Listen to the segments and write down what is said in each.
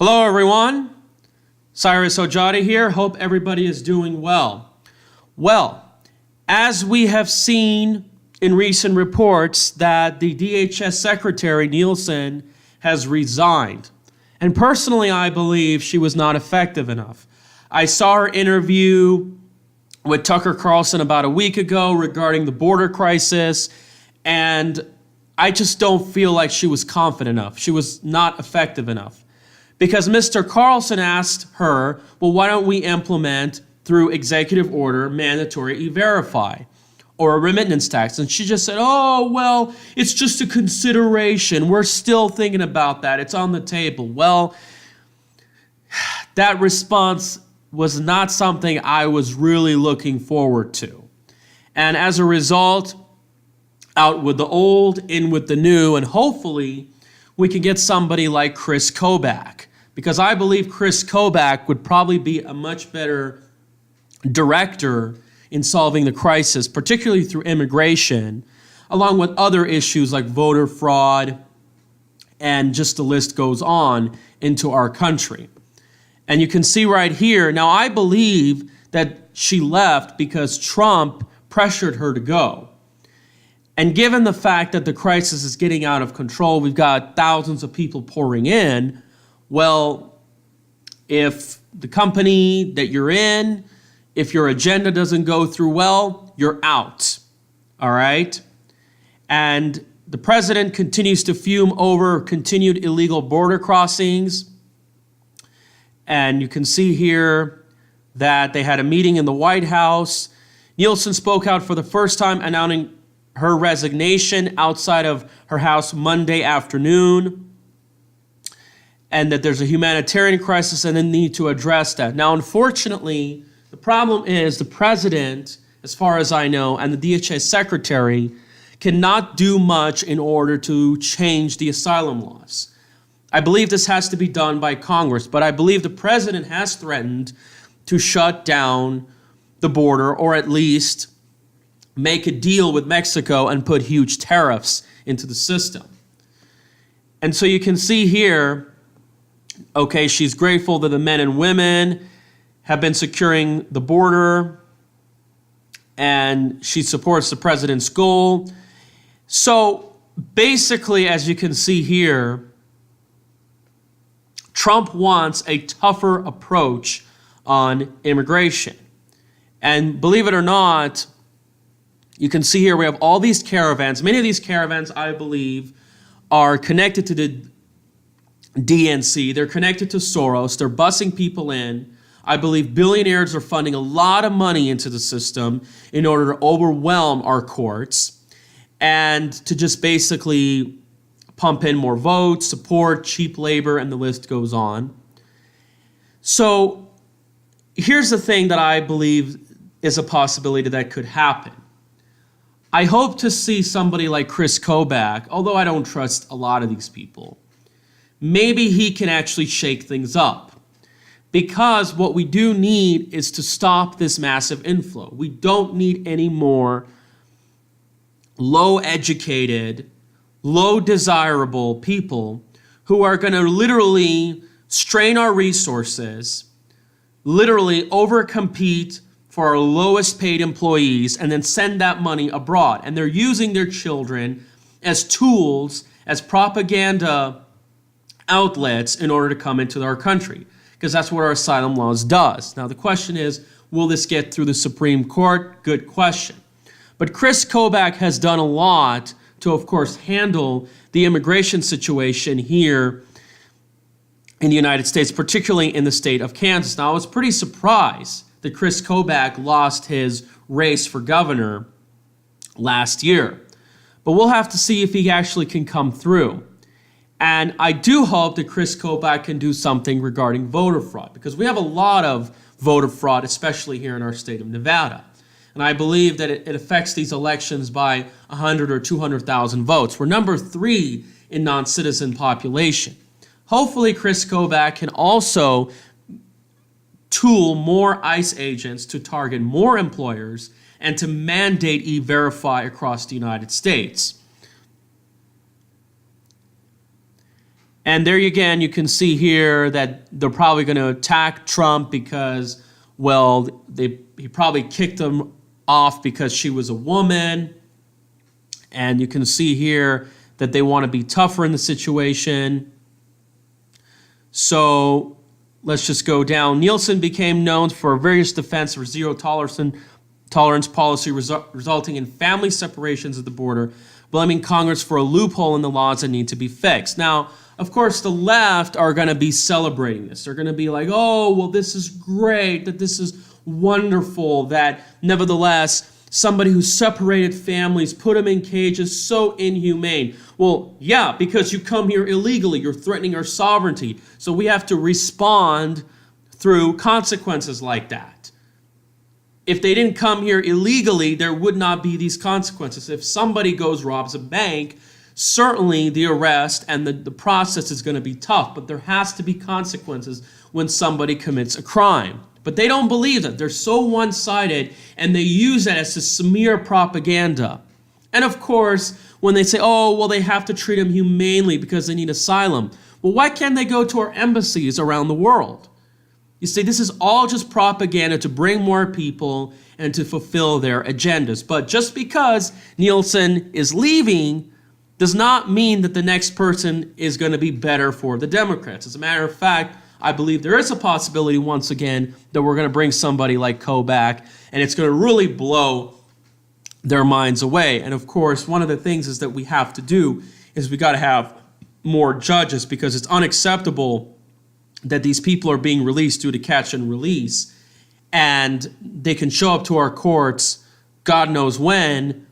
Hello everyone, Cyrus Ojada here. Hope everybody is doing well. Well, as we have seen in recent reports that the DHS Secretary Nielsen has resigned. And personally, I believe she was not effective enough. I saw her interview with Tucker Carlson about a week ago regarding the border crisis, and I just don't feel like she was confident enough. She was not effective enough. Because Mr. Carlson asked her, well, why don't we implement through executive order mandatory e-verify or a remittance tax? And she just said, oh, well, it's just a consideration. We're still thinking about that. It's on the table. Well, that response was not something I was really looking forward to. And as a result, out with the old, in with the new, and hopefully we can get somebody like Kris Kobach. Because I believe Kris Kobach would probably be a much better director in solving the crisis, particularly through immigration, along with other issues like voter fraud, and just the list goes on into our country. And you can see right here, now I believe that she left because Trump pressured her to go. And given the fact that the crisis is getting out of control, we've got thousands of people pouring in, well, if the company that you're in, if your agenda doesn't go through well, you're out, all right? And the president continues to fume over continued illegal border crossings. And you can see here that they had a meeting in the White House. Nielsen spoke out for the first time, announcing her resignation outside of her house Monday afternoon, and that there's a humanitarian crisis and a need to address that. Now, unfortunately, the problem is the president, as far as I know, and the DHS secretary cannot do much in order to change the asylum laws. I believe this has to be done by Congress, but I believe the president has threatened to shut down the border, or at least make a deal with Mexico and put huge tariffs into the system. And so you can see here, okay, she's grateful that the men and women have been securing the border, and she supports the president's goal. So basically, as you can see here, Trump wants a tougher approach on immigration. And believe it or not, you can see here we have all these caravans. Many of these caravans, I believe, are connected to the DNC. They're connected to Soros. They're busing people in. I believe billionaires are funding a lot of money into the system in order to overwhelm our courts and to just basically pump in more votes, support, cheap labor, and the list goes on. So here's the thing that I believe is a possibility that could happen. I hope to see somebody like Kris Kobach, although I don't trust a lot of these people. Maybe he can actually shake things up. Because what we do need is to stop this massive inflow. We don't need any more low-educated, low-desirable people who are going to literally strain our resources, literally overcompete for our lowest paid employees, and then send that money abroad. And they're using their children as tools, as propaganda outlets in order to come into our country, because that's what our asylum laws does. Now the question is, will this get through the Supreme Court? Good question. But Kris Kobach has done a lot to, of course, handle the immigration situation here in the United States, particularly in the state of Kansas. Now I was pretty surprised that Kris Kobach lost his race for governor last year. But we'll have to see if he actually can come through. And I do hope that Kris Kobach can do something regarding voter fraud, because we have a lot of voter fraud, especially here in our state of Nevada. And I believe that it affects these elections by 100 or 200,000 votes. We're number 3 in non-citizen population. Hopefully Kris Kobach can also tool more ICE agents to target more employers and to mandate e-verify across the United States. And there again, you can see here that they're probably going to attack Trump because, well, he probably kicked them off because she was a woman. And you can see here that they want to be tougher in the situation. So let's just go down. Nielsen became known for various defense for zero tolerance policy resulting in family separations at the border, blaming Congress for a loophole in the laws that need to be fixed. Now, of course, the left are going to be celebrating this. They're going to be like, oh, well, this is great, that this is wonderful, that nevertheless, somebody who separated families, put them in cages, so inhumane. Well, yeah, because you come here illegally, you're threatening our sovereignty. So we have to respond through consequences like that. If they didn't come here illegally, there would not be these consequences. If somebody robs a bank, certainly the arrest and the process is going to be tough, but there has to be consequences when somebody commits a crime. But they don't believe that. They're so one-sided, and they use that as to smear propaganda. And of course, when they say, oh, well, they have to treat them humanely because they need asylum. Well, why can't they go to our embassies around the world? You see, this is all just propaganda to bring more people and to fulfill their agendas. But just because Nielsen is leaving does not mean that the next person is going to be better for the Democrats. As a matter of fact, I believe there is a possibility, once again, that we're going to bring somebody like Kobach, and it's going to really blow their minds away. And of course, one of the things is that we have to do is we got to have more judges, because it's unacceptable that these people are being released due to catch and release, and they can show up to our courts God knows when,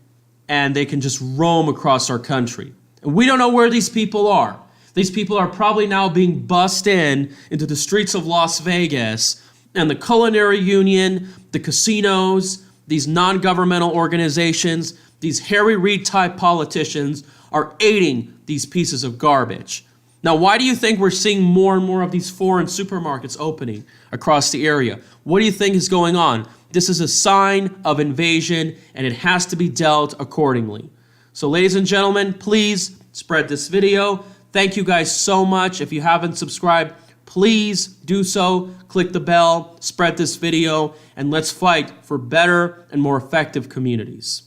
and they can just roam across our country. And we don't know where these people are. These people are probably now being bussed into the streets of Las Vegas, and the Culinary Union, the casinos, these non-governmental organizations, these Harry Reid type politicians are aiding these pieces of garbage. Now, why do you think we're seeing more and more of these foreign supermarkets opening across the area? What do you think is going on? This is a sign of invasion, and it has to be dealt accordingly. So, ladies and gentlemen, please spread this video. Thank you guys so much. If you haven't subscribed, please do so. Click the bell, spread this video, and let's fight for better and more effective communities.